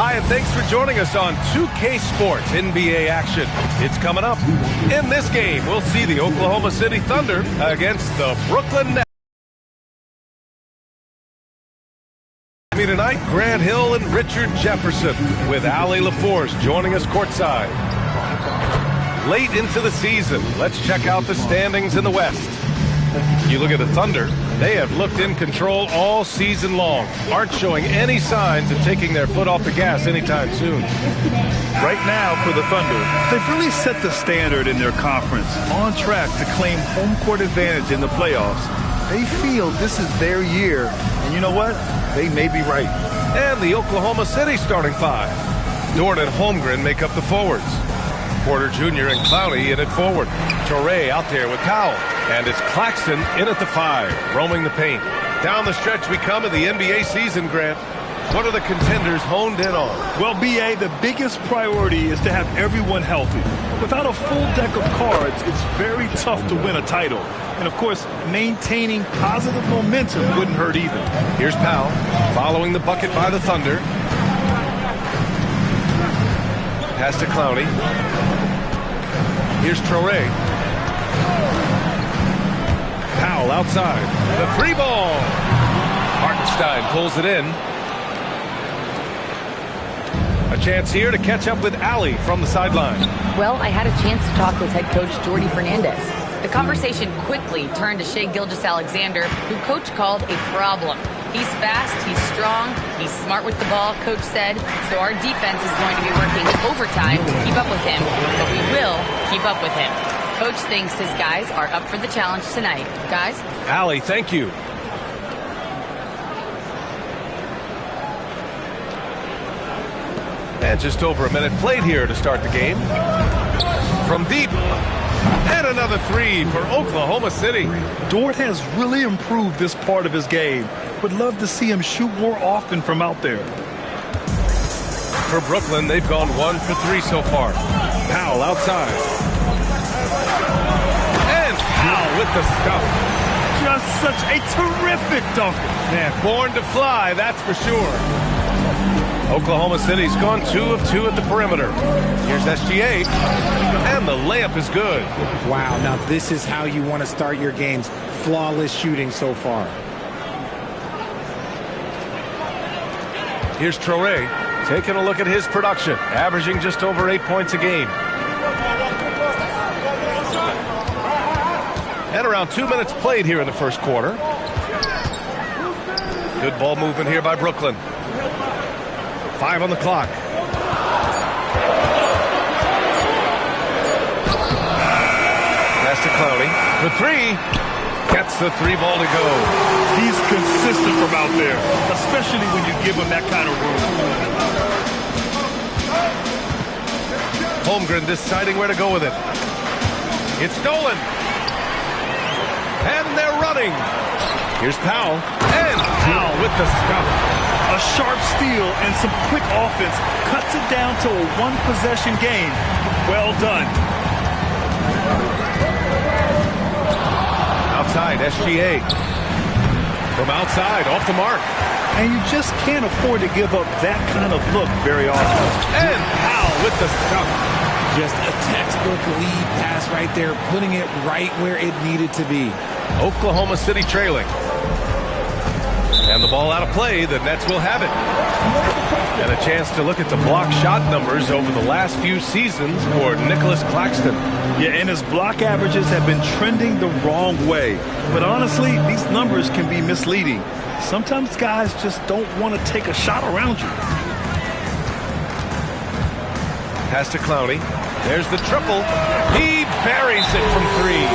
Hi, and thanks for joining us on 2K Sports NBA action. It's coming up. In this game, we'll see the Oklahoma City Thunder against the Brooklyn Nets. Tonight, Grant Hill and Richard Jefferson with Allie LaForce joining us courtside. Late into the season, let's check out the standings in the West. You look at the Thunder, they have looked in control all season long, aren't showing any signs of taking their foot off the gas anytime soon. Right now for the Thunder, they've really set the standard in their conference, on track to claim home court advantage in the playoffs. They feel this is their year, and you know what? They may be right. And the Oklahoma City starting five. Dort and Holmgren make up the forwards. Porter Jr. and Clowney in at forward. Torrey out there with Powell. And it's Claxton in at the five, roaming the paint. Down the stretch we come in the NBA season, Grant. What are the contenders honed in on? Well, B.A., the biggest priority is to have everyone healthy. Without a full deck of cards, it's very tough to win a title. And, of course, maintaining positive momentum wouldn't hurt either. Here's Powell, following the bucket by the Thunder. Pass to Clowney. Here's Torrey. Powell outside. The free ball. Hartenstein pulls it in. A chance here to catch up with Allie from the sideline. Well, I had a chance to talk with head coach Jordy Fernandez. The conversation quickly turned to Shai Gilgeous-Alexander, who coach called a problem. He's fast, he's strong, he's smart with the ball, coach said, so our defense is going to be working overtime to keep up with him, but we will keep up with him. Coach thinks his guys are up for the challenge tonight. Guys? Allie, thank you. And just over a minute played here to start the game. From deep. And another three for Oklahoma City. Dort has really improved this part of his game. Would love to see him shoot more often from out there. For Brooklyn, they've gone 1 for 3 so far. Powell outside. And Powell with the stuff. Just such a terrific dunk. Man, born to fly, that's for sure. Oklahoma City's gone 2 of 2 at the perimeter. Here's SGA, and the layup is good. Wow, now this is how you want to start your games. Flawless shooting so far. Here's Torrey, taking a look at his production, averaging just over 8 points a game. And around 2 minutes played here in the first quarter. Good ball movement here by Brooklyn. 5 on the clock. Pass to Clowney for 3. Gets the 3 ball to go. He's consistent from out there, especially when you give him that kind of room. Holmgren deciding where to go with it. It's stolen. And they're running. Here's Powell. And Powell with the stuff. A sharp steal and some quick offense cuts it down to a one-possession game. Well done. Outside, SGA. From outside, off the mark. And you just can't afford to give up that kind of look very often. And Powell with the stuff. Just a textbook lead pass right there, putting it right where it needed to be. Oklahoma City trailing. And the ball out of play, the Nets will have it. And a chance to look at the block shot numbers over the last few seasons for Nicholas Claxton. Yeah, and his block averages have been trending the wrong way. But honestly, these numbers can be misleading. Sometimes guys just don't want to take a shot around you. Pass to Clowney. There's the triple. He buries it from 3.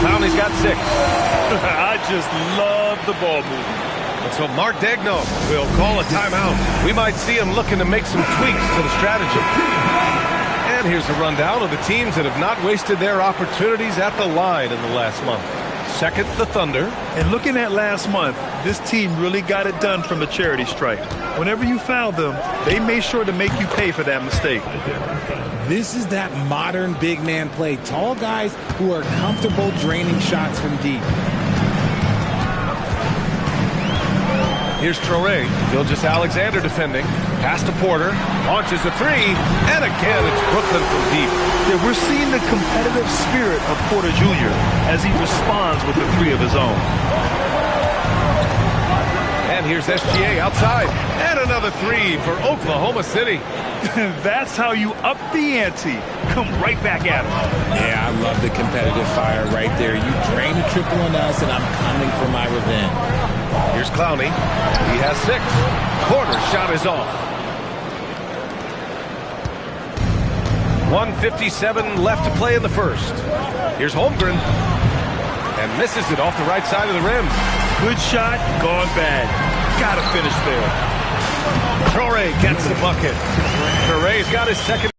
Clowney's got 6. I just love the ball movement. And so Mark Degno will call a timeout. We might see him looking to make some tweaks to the strategy. And here's a rundown of the teams that have not wasted their opportunities at the line in the last month. Second, the Thunder. And looking at last month, this team really got it done from the charity stripe. Whenever you foul them, they made sure to make you pay for that mistake. This is that modern big man play. Tall guys who are comfortable draining shots from deep. Here's Traore. Gilgeous-Alexander defending. Pass to Porter. Launches a three. And again, it's Brooklyn from deep. Yeah, we're seeing the competitive spirit of Porter Jr. as he responds with a three of his own. And here's SGA outside. And another three for Oklahoma City. That's how you up the ante. Come right back at him. Yeah, I love the competitive fire right there. You drain a triple on us, and I'm coming for my revenge. Here's Clowney. He has 6. Porter's shot is off. 1:57 left to play in the first. Here's Holmgren. And misses it off the right side of the rim. Good shot, gone bad. Gotta finish there. Traore gets the bucket. Traure's got his second.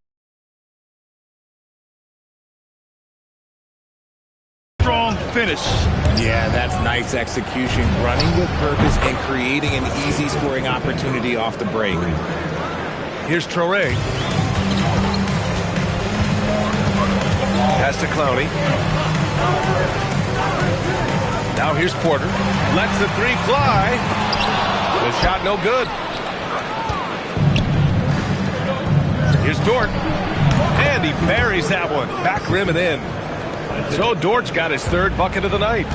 Strong finish. Yeah, that's nice execution. Running with purpose and creating an easy scoring opportunity off the break. Here's Traore. Pass to Clowney. Now here's Porter. Lets the three fly. The shot no good. Here's Dort. And he buries that one. Back rim and in. So Dort's got his 3rd bucket of the night.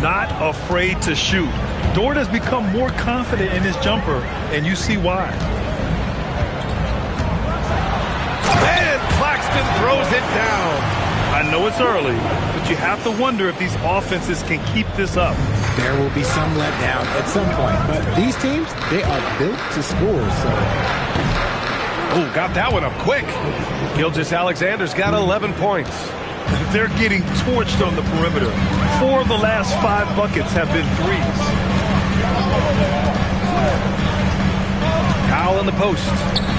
Not afraid to shoot. Dort has become more confident in his jumper, and you see why. And Claxton throws it down. I know it's early, but you have to wonder if these offenses can keep this up. There will be some letdown at some point, but these teams, they are built to score, so... Oh, got that one up quick. Gilgeous-Alexander's got 11 points. They're getting torched on the perimeter. 4 of the last 5 buckets have been threes. Powell in the post.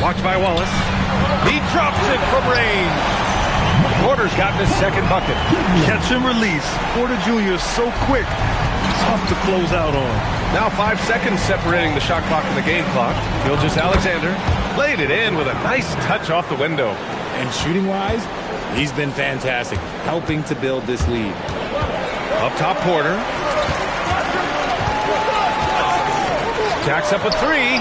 Watched by Wallace. He drops it from range. Porter's gotten his 2nd bucket. Catch and release. Porter Jr. is so quick. Tough to close out on. Now 5 seconds separating the shot clock and the game clock. Gilgeous-Alexander laid it in with a nice touch off the window. And shooting-wise, he's been fantastic, helping to build this lead. Up top, Porter. Jacks up a 3.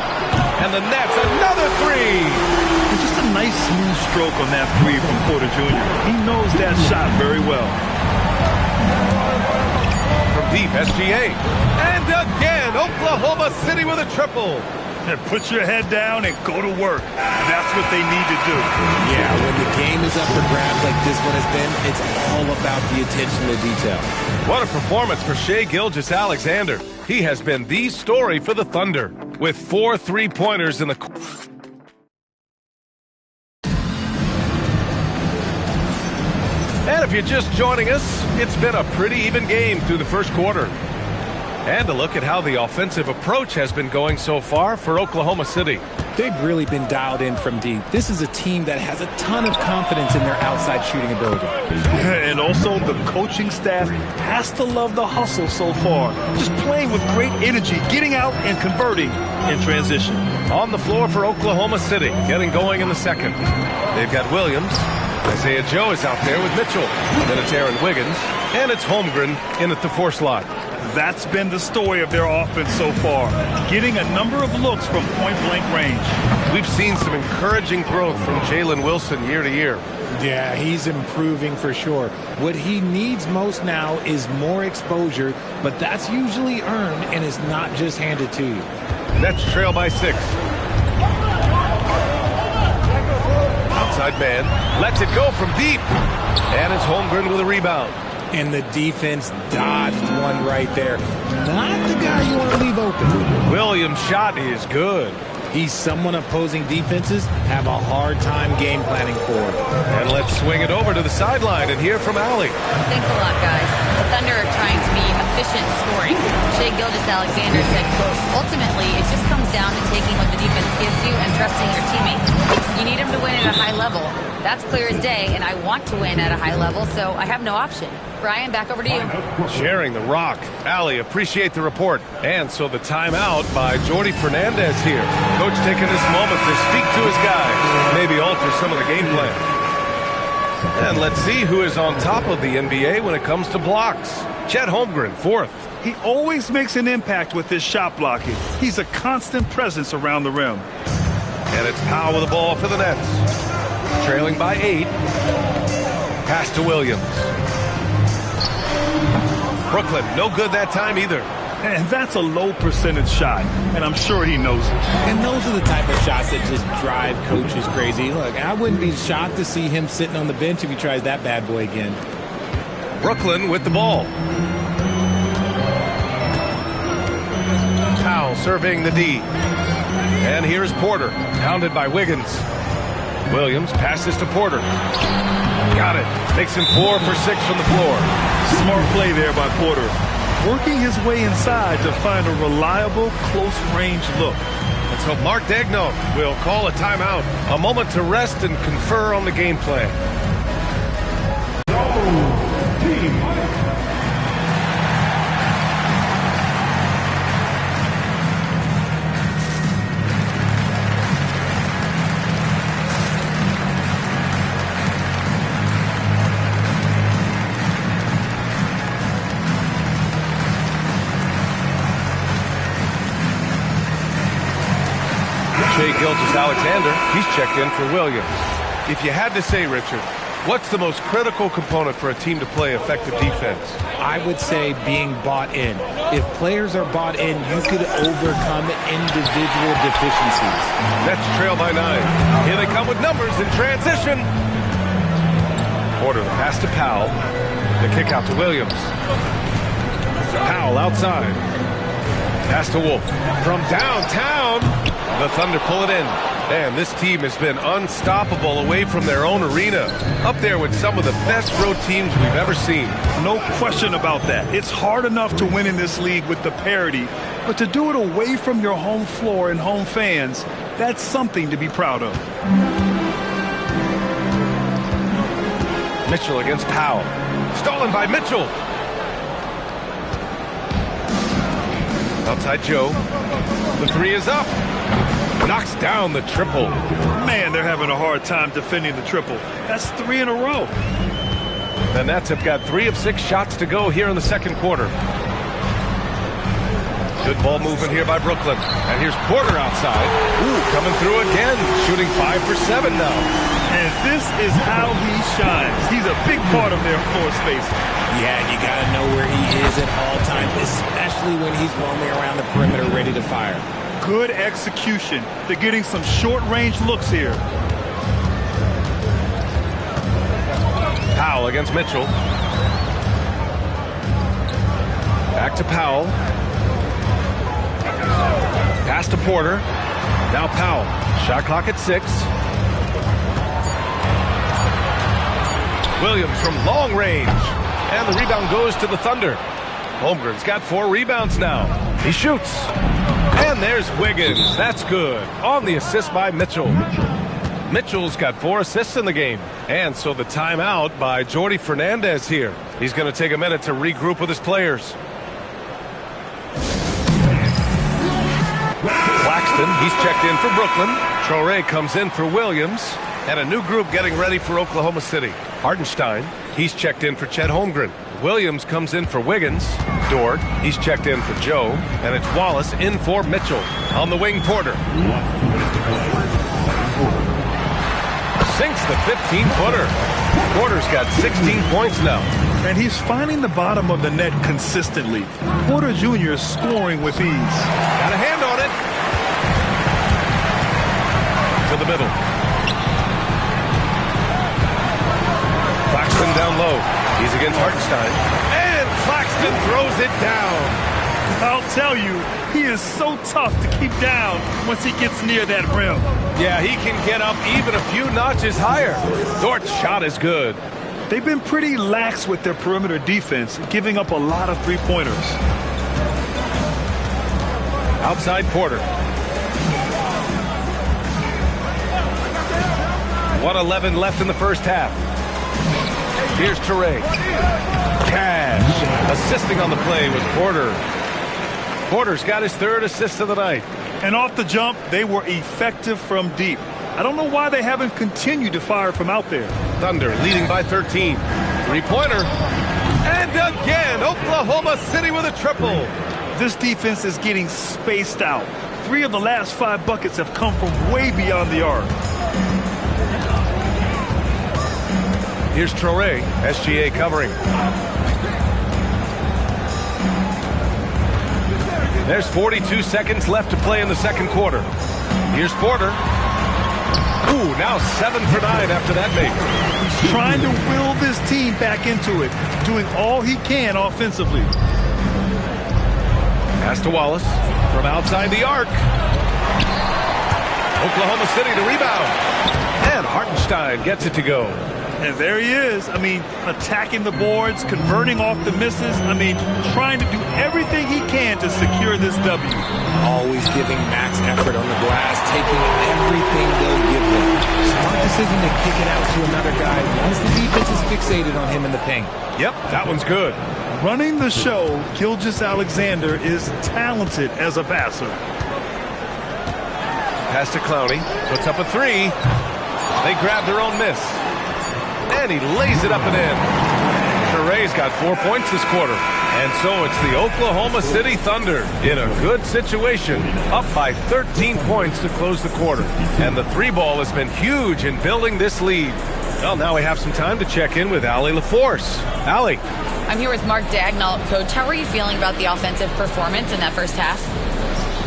And the net's another 3. And just a nice smooth stroke on that 3 from Porter Jr. He knows that shot very well. From deep, SGA. And again, Oklahoma City with a triple. And put your head down and go to work. That's what they need to do. Yeah, when the game is up for grabs like this one has been, it's all about the attention to detail. What a performance for Shai Gilgeous-Alexander. He has been the story for the Thunder with 4 3-pointers in the... And if you're just joining us, it's been a pretty even game through the first quarter. And a look at how the offensive approach has been going so far for Oklahoma City. They've really been dialed in from deep. This is a team that has a ton of confidence in their outside shooting ability. And also the coaching staff has to love the hustle so far. Just playing with great energy, getting out and converting in transition. On the floor for Oklahoma City, getting going in the second. They've got Williams. Isaiah Joe is out there with Mitchell. Then it's Aaron Wiggins. And it's Holmgren in at the 4 slot. That's been the story of their offense so far, getting a number of looks from point-blank range. We've seen some encouraging growth from Jalen Wilson year to year. Yeah, he's improving for sure. What he needs most now is more exposure, but that's usually earned and is not just handed to you. Nets trail by 6. Outside man, lets it go from deep. And it's Holmgren with a rebound. And the defense dodged one right there. Not the guy you want to leave open. Williams' shot is good. He's someone opposing defenses have a hard time game planning for. And let's swing it over to the sideline and hear from Allie. Thanks a lot, guys. The Thunder are trying to be efficient scoring. Shai Gilgeous-Alexander said, quote, ultimately, it just comes down to taking what the defense gives you and trusting your teammates. You need them to win at a high level. That's clear as day, and I want to win at a high level, so I have no option. Brian, back over to you. Sharing the rock. Allie, appreciate the report. And so the timeout by Jordy Fernandez here. Coach taking this moment to speak to his guys. Maybe alter some of the game plan. And let's see who is on top of the NBA when it comes to blocks. Chet Holmgren, 4th. He always makes an impact with his shot blocking. He's a constant presence around the rim. And it's Powell with the ball for the Nets. Trailing by 8. Pass to Williams. Brooklyn, no good that time either. And that's a low percentage shot, and I'm sure he knows it. And those are the type of shots that just drive coaches crazy. Look, I wouldn't be shocked to see him sitting on the bench if he tries that bad boy again. Brooklyn with the ball. Powell surveying the D. And here's Porter, pounded by Wiggins. Williams passes to Porter. Got it. Makes him 4 for 6 from the floor. Smart play there by Porter. Working his way inside to find a reliable, close-range look. And so Mark Daigneault will call a timeout. A moment to rest and confer on the game plan. Alexander, he's checked in for Williams. If you had to say, Richard, what's the most critical component for a team to play effective defense? I would say being bought in. If players are bought in, you could overcome individual deficiencies. Nets trail by 9. Here they come with numbers in transition. Porter, the pass to Powell. The kick out to Williams. Powell outside. Pass to Wolf. From downtown, the Thunder pull it in. Man, this team has been unstoppable away from their own arena. Up there with some of the best road teams we've ever seen. No question about that. It's hard enough to win in this league with the parity, but to do it away from your home floor and home fans, that's something to be proud of. Mitchell against Powell. Stolen by Mitchell. Outside Joe. The 3 is up. Knocks down the triple. Man, they're having a hard time defending the triple. That's 3 in a row. The Nets have got 3 of 6 shots to go here in the second quarter. Good ball movement here by Brooklyn. And here's Porter outside. Ooh, coming through again. Shooting 5 for 7 now. And this is how he shines. He's a big part of their floor space. Yeah, you got to know where he is at all times, especially when he's roaming around the perimeter ready to fire. Good execution. They're getting some short-range looks here. Powell against Mitchell. Back to Powell. Pass to Porter. Now Powell. Shot clock at 6. Williams from long range. And the rebound goes to the Thunder. Holmgren's got 4 rebounds now. He shoots. And there's Wiggins. That's good. On the assist by Mitchell. Mitchell's got 4 assists in the game. And so the timeout by Jordi Fernandez here. He's going to take a minute to regroup with his players. Claxton, he's checked in for Brooklyn. Traore comes in for Williams. And a new group getting ready for Oklahoma City. Hartenstein, he's checked in for Chet Holmgren. Williams comes in for Wiggins. Dort, he's checked in for Joe. And it's Wallace in for Mitchell. On the wing, Porter. Sinks the 15-footer. Porter's got 16 points now. And he's finding the bottom of the net consistently. Porter Jr. is scoring with ease. Got a hand on it. To the middle. Claxton down low. He's against Hartenstein. And Claxton throws it down. I'll tell you, he is so tough to keep down once he gets near that rim. Yeah, he can get up even a few notches higher. Dort's shot is good. They've been pretty lax with their perimeter defense, giving up a lot of three-pointers. Outside Porter. 1:11 left in the first half. Here's Traore. Cash. Assisting on the play was Porter. Porter's got his 3rd assist of the night. And off the jump, they were effective from deep. I don't know why they haven't continued to fire from out there. Thunder leading by 13. 3-pointer. And again, Oklahoma City with a triple. This defense is getting spaced out. 3 of the last 5 buckets have come from way beyond the arc. Here's Traore, SGA covering. There's 42 seconds left to play in the second quarter. Here's Porter. Ooh, now 7 for 9 after that make. He's trying to will this team back into it, doing all he can offensively. Pass to Wallace from outside the arc. Oklahoma City to rebound. And Hartenstein gets it to go. And there he is. I mean, attacking the boards, converting off the misses. I mean, trying to do everything he can to secure this W. Always giving max effort on the glass, taking everything they'll give him. Smart decision to kick it out to another guy once the defense is fixated on him in the paint. Yep, that one's good. Running the show, Gilgeous-Alexander is talented as a passer. Pass to Clowney. Puts up a 3. They grab their own miss. And he lays it up and in. Traore's got 4 points this quarter. And so it's the Oklahoma City Thunder in a good situation, up by 13 points to close the quarter. And the 3-ball has been huge in building this lead. Well, now we have some time to check in with Allie LaForce. Allie. I'm here with Mark Dagnall. Coach, how are you feeling about the offensive performance in that first half?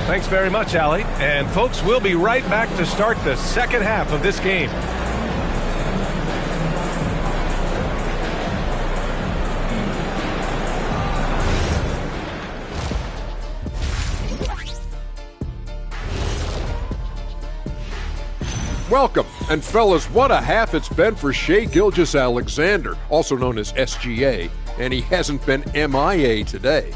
Thanks very much, Allie. And folks, we'll be right back to start the second half of this game. Welcome, and fellas, what a half it's been for Shai Gilgeous-Alexander, also known as SGA, and he hasn't been MIA today.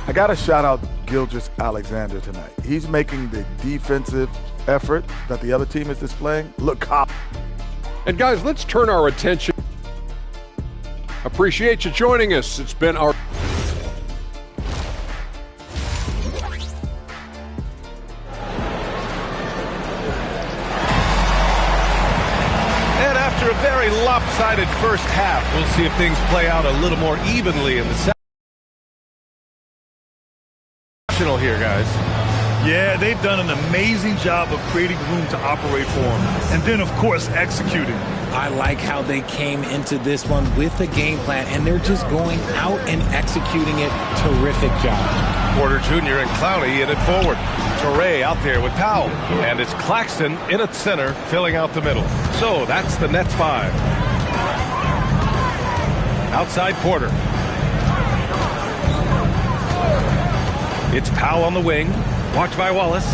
I got to shout out Gilgeous-Alexander tonight. He's making the defensive effort that the other team is displaying look hot. And guys, let's turn our attention. Appreciate you joining us. It's been our After a very lopsided first half, we'll see if things play out a little more evenly in the second. Here, guys. Yeah, they've done an amazing job of creating room to operate for him. And then, of course, executing. I like how they came into this one with a game plan, and they're just going out and executing it. Terrific job. Porter Jr. and Clowney in it forward. Traore out there with Powell. And it's Claxton in at center, filling out the middle. So that's the Nets 5. Outside Porter. It's Powell on the wing. Watched by Wallace.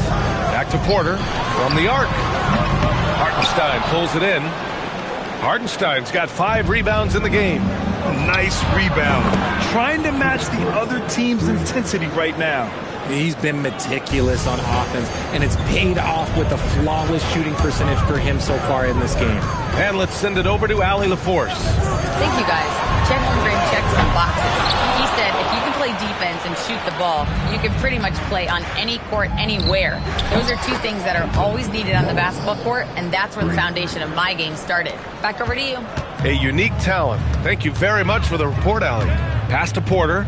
Back to Porter from the arc. Hartenstein pulls it in. Hartenstein's got 5 rebounds in the game. Nice rebound. Trying to match the other team's intensity right now. He's been meticulous on offense, and it's paid off with a flawless shooting percentage for him so far in this game. And let's send it over to Allie LaForce. Thank you, guys. Chet Holmgren checks some boxes. He said if you can play defense and shoot the ball, you can pretty much play on any court, anywhere. Those are 2 things that are always needed on the basketball court, and that's where the foundation of my game started. Back over to you. A unique talent. Thank you very much for the report, Allie. Pass to Porter.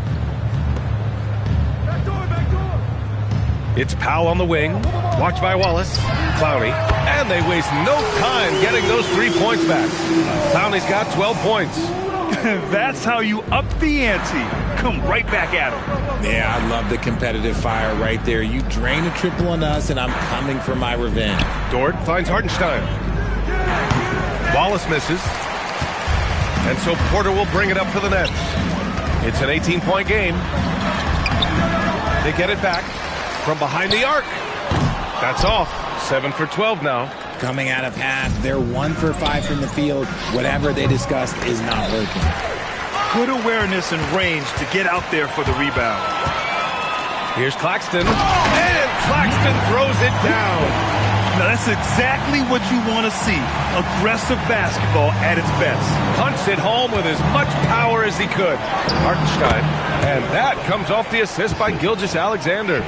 It's Powell on the wing. Watched by Wallace. Clowney. And they waste no time getting those 3 points back. Clowney's got 12 points. That's how you up the ante. Come right back at him. Yeah, I love the competitive fire right there. You drain a triple on us, and I'm coming for my revenge. Dort finds Hartenstein. Wallace misses. And so Porter will bring it up for the Nets. It's an 18-point game. They get it back from behind the arc. That's off. 7 for 12 now. Coming out of half, they're 1 for 5 from the field. Whatever they discussed is not working. Good awareness and range to get out there for the rebound. Here's Claxton. And Claxton throws it down. Now that's exactly what you want to see. Aggressive basketball at its best. Punts it home with as much power as he could. Hartenstein. And that comes off the assist by Gilgeous-Alexander.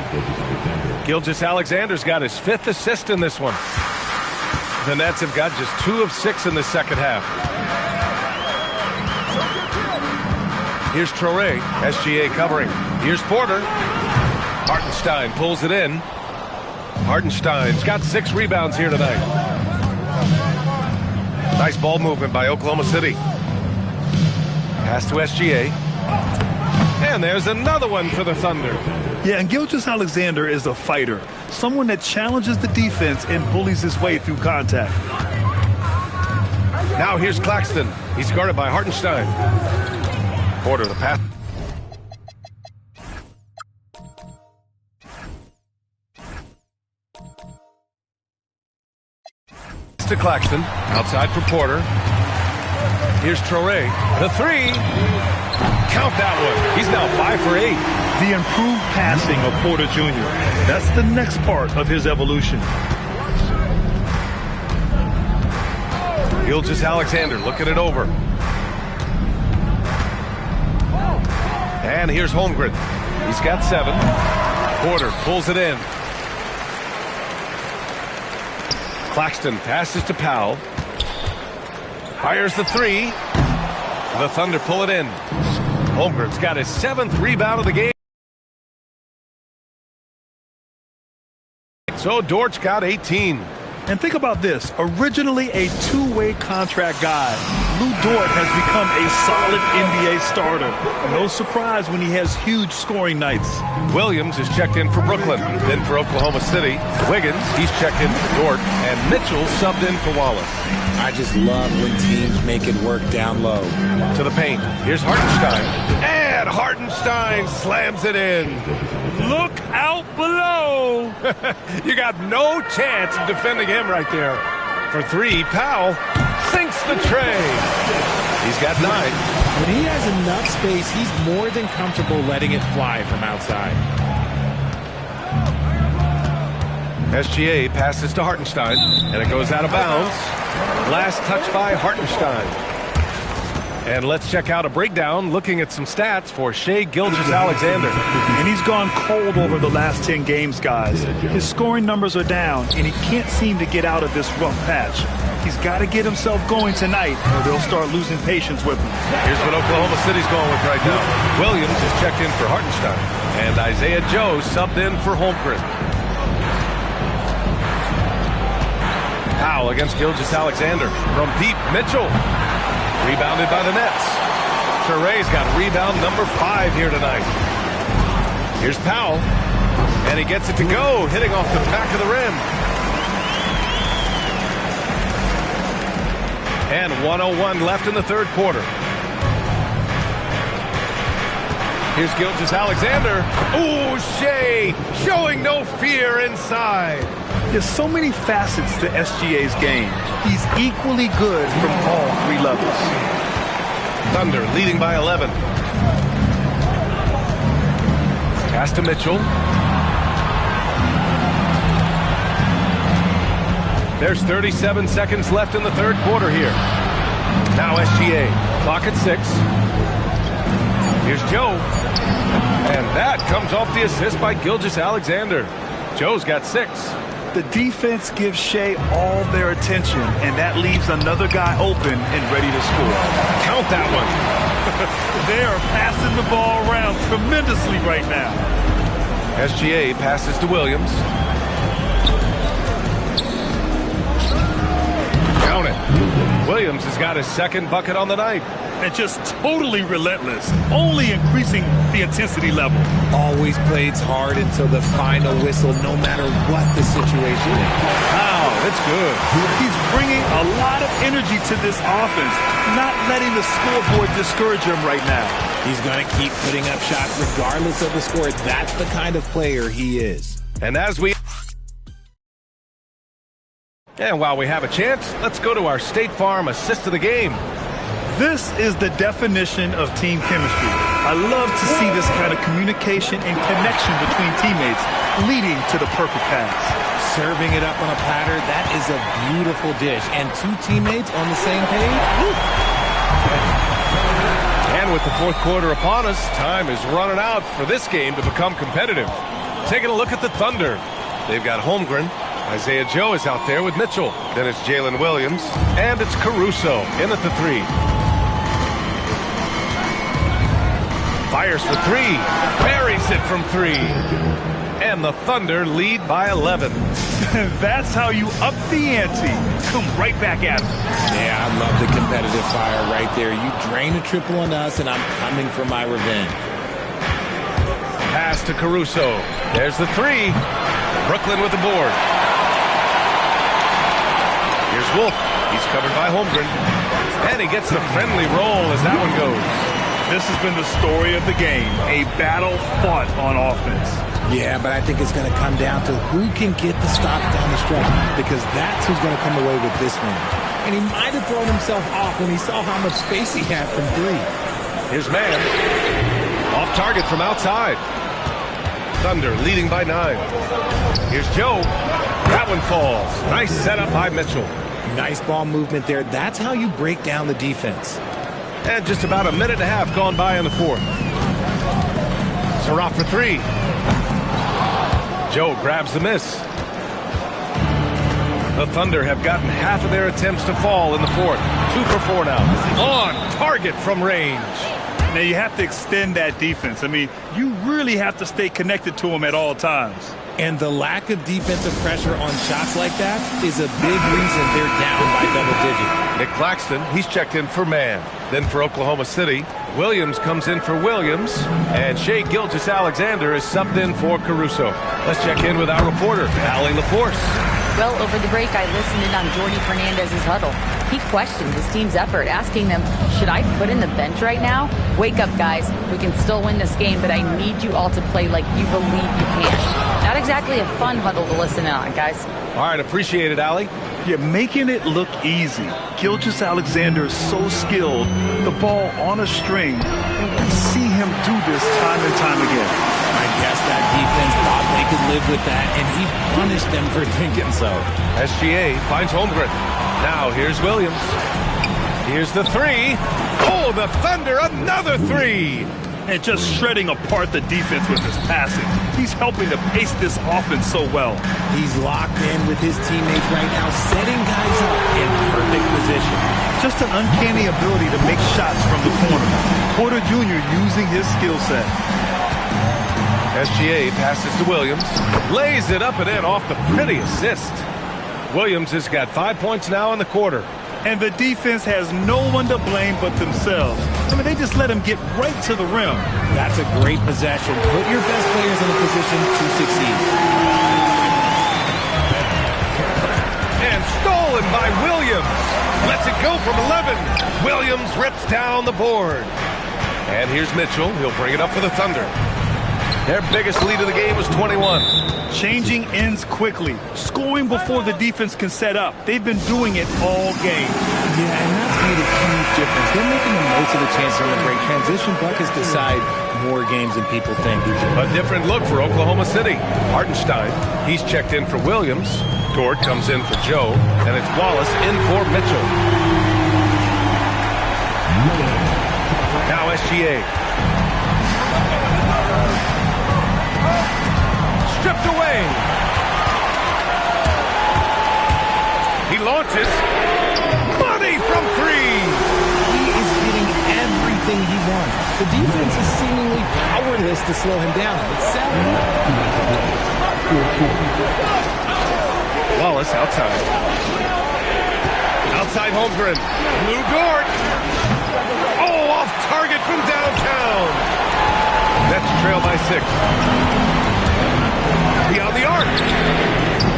Gilgeous-Alexander's got his 5th assist in this one. The Nets have got just 2 of 6 in the second half. Here's Traore. SGA covering. Here's Porter. Hartenstein pulls it in. Hartenstein's got 6 rebounds here tonight. Nice ball movement by Oklahoma City. Pass to SGA. And there's another one for the Thunder. Yeah, and Gilgeous-Alexander is a fighter. Someone that challenges the defense and bullies his way through contact. Now here's Claxton. He's guarded by Hartenstein. Porter the pass. To Claxton. Outside for Porter. Here's Traore. The 3. Count that one. He's now 5 for 8. The improved passing of Porter Jr. That's the next part of his evolution. Gilgeous-Alexander looking it over. And here's Holmgren. He's got 7. Porter pulls it in. Claxton passes to Powell. Fires the 3. The Thunder pull it in. Holmgren's got his 7th rebound of the game. So Dort's got 18. And think about this. Originally a two-way contract guy, Lou Dort has become a solid NBA starter. No surprise when he has huge scoring nights. Williams is checked in for Brooklyn, then for Oklahoma City. Wiggins, he's checked in for Dort, and Mitchell subbed in for Wallace. I just love when teams make it work down low. To the paint. Here's Hartenstein. And Hartenstein slams it in. Look out below. You got no chance of defending him right there. For 3, Powell sinks the tray. He's got 9. When he has enough space, he's more than comfortable letting it fly from outside. SGA passes to Hartenstein, and it goes out of bounds. Last touch by Hartenstein. And let's check out a breakdown looking at some stats for Shai Gilgeous-Alexander. And he's gone cold over the last 10 games, guys. His scoring numbers are down, and he can't seem to get out of this rough patch. He's got to get himself going tonight, or they'll start losing patience with him. Here's what Oklahoma City's going with right now. Williams is checked in for Hartenstein, and Isaiah Joe subbed in for Holmgren. Powell against Gilgeous-Alexander. From deep, Mitchell. Rebounded by the Nets. Traure's got rebound number 5 here tonight. Here's Powell. And he gets it to go, hitting off the back of the rim. And 1:01 left in the 3rd quarter. Here's Gilgeous-Alexander. Ooh, Shai showing no fear inside. There's so many facets to SGA's game. He's equally good from all 3 levels. Thunder leading by 11. Pass to Mitchell. There's 37 seconds left in the 3rd quarter here. Now SGA. Clock at 6. Here's Joe. And that comes off the assist by Gilgeous-Alexander. Joe's got 6. The defense gives Shai all their attention, and that leaves another guy open and ready to score. Count that one. They are passing the ball around tremendously right now. SGA passes to Williams. Count it. Williams has got his 2nd bucket on the night. And just totally relentless, only increasing the intensity level. Always plays hard until the final whistle, no matter what the situation is. Wow, that's good. He's bringing a lot of energy to this offense, not letting the scoreboard discourage him right now. He's going to keep putting up shots regardless of the score. That's the kind of player he is. And while we have a chance, let's go to our State Farm assist of the game. This is the definition of team chemistry. I love to see this kind of communication and connection between teammates leading to the perfect pass. Serving it up on a platter, that is a beautiful dish. And 2 teammates on the same page. Woo! And with the 4th quarter upon us, time is running out for this game to become competitive. Taking a look at the Thunder. They've got Holmgren. Isaiah Joe is out there with Mitchell. Then it's Jalen Williams. And it's Caruso in at the 3. Fires for three. Buries it from three. And the Thunder lead by 11. That's how you up the ante. Come right back at him. Yeah, I love the competitive fire right there. You drain a triple on us, and I'm coming for my revenge. Pass to Caruso. There's the three. Brooklyn with the board. Here's Wolf. He's covered by Holmgren. And he gets the friendly roll as that one goes. This has been the story of the game. A battle fought on offense. Yeah, but I think it's going to come down to who can get the stops down the stretch, because that's who's going to come away with this one. And he might have thrown himself off when he saw how much space he had from three. Here's man. Off target from outside. Thunder leading by 9. Here's Joe. That one falls. Nice setup by Mitchell. Nice ball movement there. That's how you break down the defense. And just about a minute and a half gone by in the fourth. Surratt for three. Joe grabs the miss. The Thunder have gotten half of their attempts to fall in the fourth. 2 for 4 now. On target from range. Now you have to extend that defense. I mean, you really have to stay connected to them at all times. And the lack of defensive pressure on shots like that is a big reason they're down by double digit. Nick Claxton, he's checked in for man. Then for Oklahoma City, Williams comes in for Williams. And Shai Gilgeous-Alexander is subbed in for Caruso. Let's check in with our reporter, Allie LaForce. Well, over the break, I listened in on Jordy Fernandez's huddle. He questioned his team's effort, asking them, should I put in the bench right now? Wake up, guys. We can still win this game, but I need you all to play like you believe you can. Not exactly a fun huddle to listen in on, guys. All right, appreciate it, Allie. You're making it look easy. Gilgeous-Alexander is so skilled. The ball on a string. And we see him do this time and time again. I guess that defense thought they could live with that, and he punished them for thinking so. SGA finds Holmgren. Now here's Williams. Here's the three. Oh, the Thunder, another three. And just shredding apart the defense with his passing. He's helping to pace this offense so well. He's locked in with his teammates right now, setting guys up in perfect position. Just an uncanny ability to make shots from the corner. Porter Jr. using his skill set. SGA passes to Williams. Lays it up and in off the pretty assist. Williams has got 5 points now in the quarter. And the defense has no one to blame but themselves. I mean, they just let him get right to the rim. That's a great possession. Put your best players in a position to succeed. And stolen by Williams. Lets it go from 11. Williams rips down the board. And here's Mitchell. He'll bring it up for the Thunder. Their biggest lead of the game was 21. Changing ends quickly. Scoring before the defense can set up. They've been doing it all game. Yeah, and that's made a huge difference. They're making the most of the chances on the break. Transition buckets decide more games than people think. A different look for Oklahoma City. Hartenstein, he's checked in for Williams. Dort comes in for Joe. And it's Wallace in for Mitchell. Now SGA. Stripped away. He launches. Money from three. He is getting everything he wants. The defense is seemingly powerless to slow him down. It's sad. Wallace outside. Outside Holmgren. Blue Dort. Oh, off target from downtown. That's trail by 6. Beyond the arc.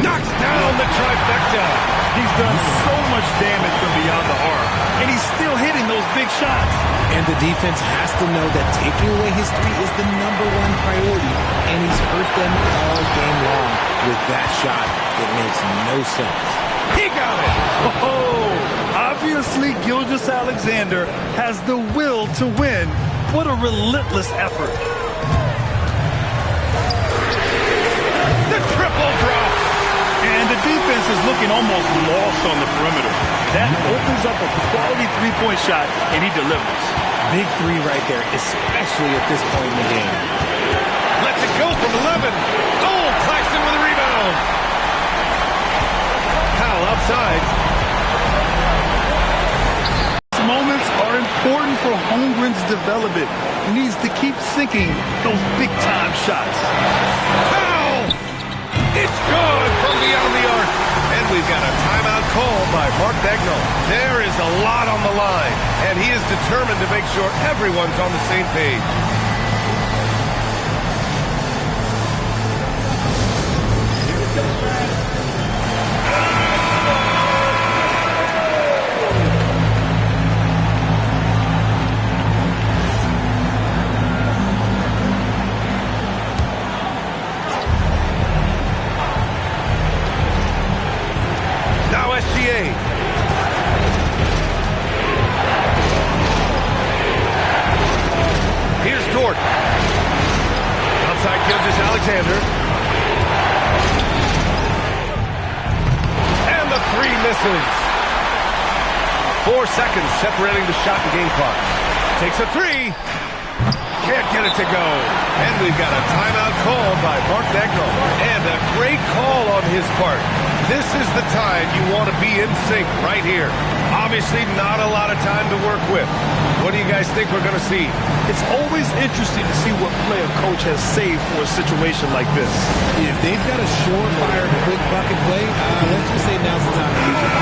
Knocks down the trifecta. He's done so much damage from beyond the arc. And he's still hitting those big shots. And the defense has to know that taking away his three is the #1 priority. And he's hurt them all game long with that shot. It makes no sense. He got it. Oh, obviously Gilgeous-Alexander has the will to win. What a relentless effort. Triple drop. And the defense is looking almost lost on the perimeter. That opens up a quality three-point shot, and he delivers. Big three right there, especially at this point in the game. Lets it go from 11. Oh, Claxton with a rebound. Powell outside. These moments are important for Holmgren's development. needs to keep sinking those big-time shots. Foul! It's gone from beyond the arc. And we've got a timeout call by Mark Daigneault. There is a lot on the line, and he is determined to make sure everyone's on the same page. Here's Dort. Outside Gilgeous-Alexander. And the three misses. 4 seconds separating the shot and game clocks. Takes a three. Can't get it to go. And we've got a timeout call by Mark Daigneault. And a great call on his part. This is the time you want to be in sync right here. Obviously not a lot of time to work with. What do you guys think we're going to see? It's always interesting to see what play a coach has saved for a situation like this. If they've got a surefire, quick bucket play, let's just say now's the time to use it.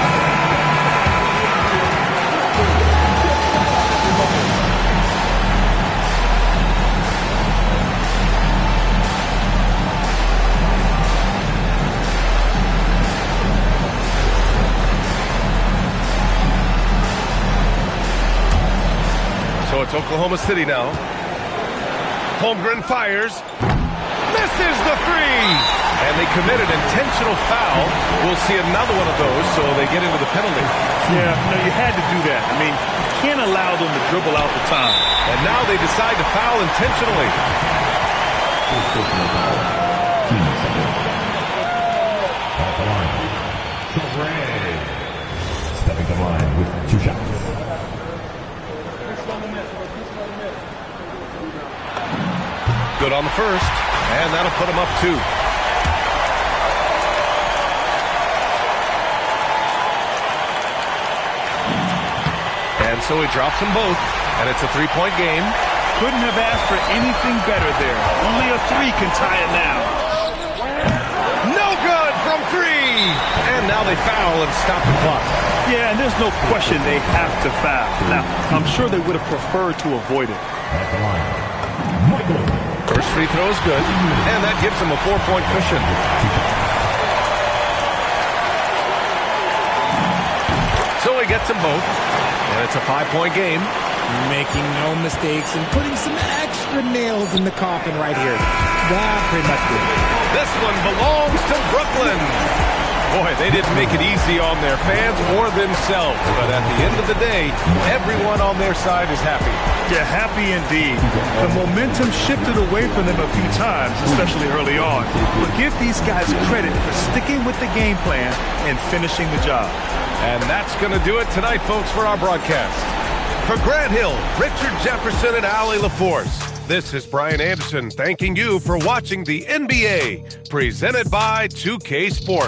So it's Oklahoma City now. Holmgren fires. Misses the three. And they committed intentional foul. We'll see another one of those, so they get into the penalty. Yeah, no, you had to do that. I mean, you can't allow them to dribble out the time. And now they decide to foul intentionally. Stepping to line with 2 shots. Good on the first, and that'll put him up 2. And so he drops them both, and it's a 3-point game. Couldn't have asked for anything better there. Only a 3 can tie it now. No good from 3! And now they foul and stop the clock. Yeah, and there's no question they have to foul. Now, I'm sure they would have preferred to avoid it. At the line, Michael. First free throw is good, and that gives him a 4-point cushion. So he gets them both, and it's a 5-point game. Making no mistakes and putting some extra nails in the coffin right here. That pretty much did it. This one belongs to Brooklyn. Boy, they didn't make it easy on their fans or themselves, but at the end of the day, everyone on their side is happy. Yeah, happy indeed. The momentum shifted away from them a few times, especially early on. But give these guys credit for sticking with the game plan and finishing the job. And that's going to do it tonight, folks, for our broadcast. For Grant Hill, Richard Jefferson, and Allie LaForce, this is Brian Anderson thanking you for watching the NBA, presented by 2K Sports.